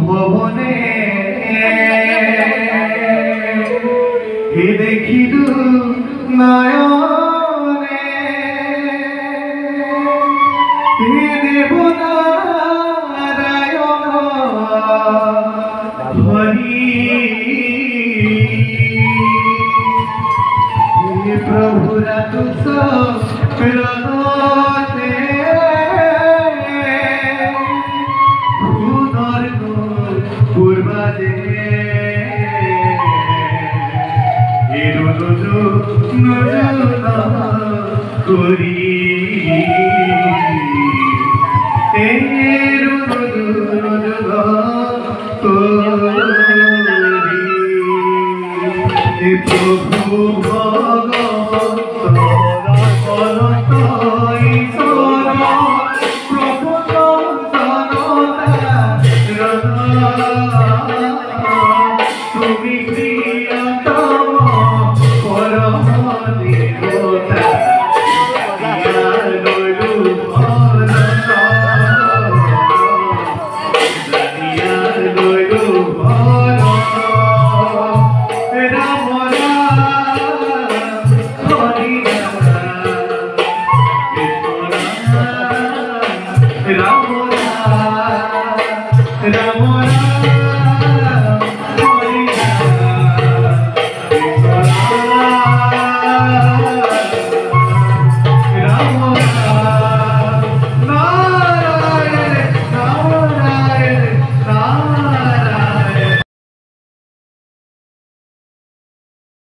ভবনে হে দেখিলু নয়নে হে দেবনারায়ণ হরি হে প্রভু রাতুষ প্রণতে পূর্বাদে করি প্রভু ভগবত তুমি প্রিয়তম পরম দেবতা